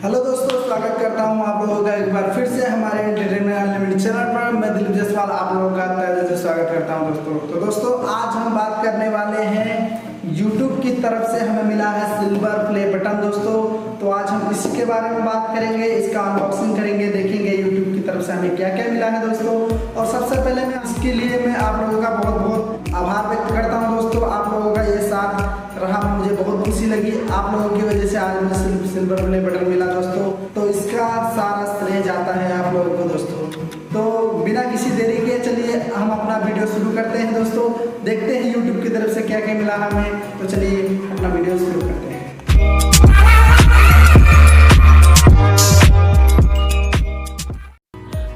Hello दोस्तों, स्वागत करता हूं आप लोगों का एक बार फिर से हमारे एंटरटेनमेंट अनलिमिटेड चैनल पर। मैं दिलीप जायसवाल आप लोगों का तहे दिल से स्वागत करता हूं दोस्तों। तो दोस्तों, आज हम बात करने वाले हैं YouTube की तरफ से हमें मिला है सिल्वर प्ले बटन दोस्तों। तो आज हम इसके बारे में बात करेंगे, इसका अनबॉक्सिंग करेंगे, देखेंगे YouTube की तरफ से हमें क्या क्या मिला है दोस्तों। और सबसे पहले मैं इसके लिए मैं आप लोगों का बहुत बहुत आभार व्यक्त करता हूँ दोस्तों। आप लोगों का ये साथ रहा, मुझे बहुत खुशी लगी। आप लोगों की वजह से आज मुझे सिल्वर प्ले बटन मिला दोस्तों। तो इसका सारा श्रेय जाता है आप लोगों को दोस्तों। तो बिना किसी देरी के चलिए हम अपना वीडियो शुरू करते हैं दोस्तों। देखते हैं YouTube की तरफ से क्या क्या मिला हमें। तो चलिए अपना वीडियो शुरू करते हैं।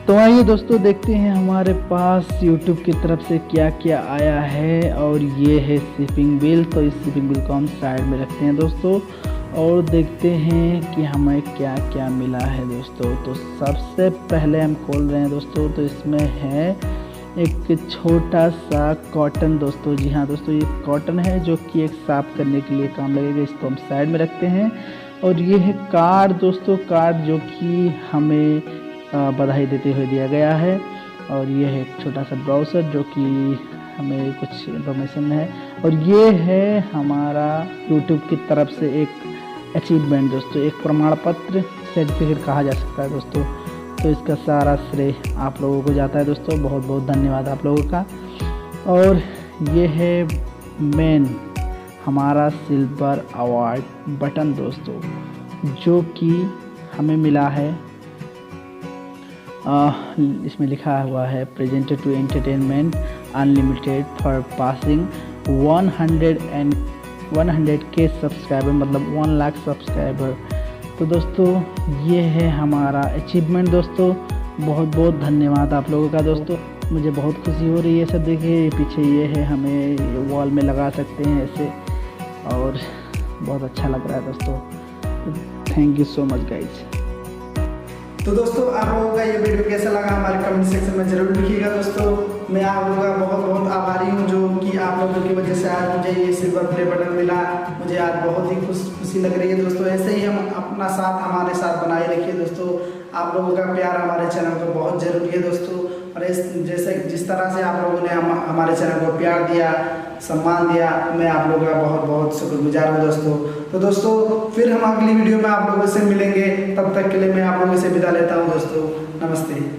तो आइए दोस्तों, देखते हैं हमारे पास YouTube की तरफ से क्या क्या आया है। और ये है शिपिंग बिल। तो इस शिपिंग बिल को हम साइड में रखते हैं दोस्तों और देखते हैं कि हमें क्या क्या मिला है दोस्तों। तो सबसे पहले हम खोल रहे हैं दोस्तों। तो इसमें है एक छोटा सा कॉटन दोस्तों। जी हाँ दोस्तों, ये कॉटन है जो कि एक साफ करने के लिए काम लगेगा। इसको हम साइड में रखते हैं। और ये है कार्ड दोस्तों, कार्ड जो कि हमें बधाई देते हुए दिया गया है। और ये है एक छोटा सा ब्राउज़र जो कि हमें कुछ इन्फॉर्मेशन है। और ये है हमारा YouTube की तरफ से एक अचीवमेंट दोस्तों, एक प्रमाण पत्र, सर्टिफिकेट कहा जा सकता है दोस्तों। तो इसका सारा श्रेय आप लोगों को जाता है दोस्तों। बहुत बहुत धन्यवाद आप लोगों का। और ये है मेन हमारा सिल्वर अवार्ड बटन दोस्तों, जो कि हमें मिला है। इसमें लिखा हुआ है presented to entertainment unlimited for passing 100K subscriber, मतलब 1 लाख सब्सक्राइबर। तो दोस्तों, ये है हमारा अचीवमेंट दोस्तों। बहुत बहुत धन्यवाद आप लोगों का दोस्तों। मुझे बहुत खुशी हो रही है सब। देखिए पीछे ये है, हमें वॉल में लगा सकते हैं ऐसे, और बहुत अच्छा लग रहा है दोस्तों। Thank you so much guys. तो दोस्तों, आप लोगों का ये वीडियो कैसा लगा हमारे कमेंट सेक्शन में जरूर लिखिएगा दोस्तों। मैं आप लोगों का बहुत बहुत आभारी हूँ जो कि आप लोगों की वजह से आज मुझे ये सिल्वर प्ले बटन मिला। मुझे आज बहुत ही खुशी लग रही है दोस्तों। ऐसे ही हम अपना साथ हमारे साथ बनाए रखिए दोस्तों। आप लोगों का प्यार हमारे चैनल को बहुत ज़रूरी है दोस्तों। और जैसे जिस तरह से आप लोगों ने हमारे चैनल को प्यार दिया, सम्मान दिया, मैं आप लोगों का बहुत बहुत शुक्रगुजार हूँ दोस्तों। तो दोस्तों, फिर हम अगली वीडियो में आप लोगों से मिलेंगे। तब तक के लिए मैं आप लोगों से विदा लेता हूँ दोस्तों। नमस्ते।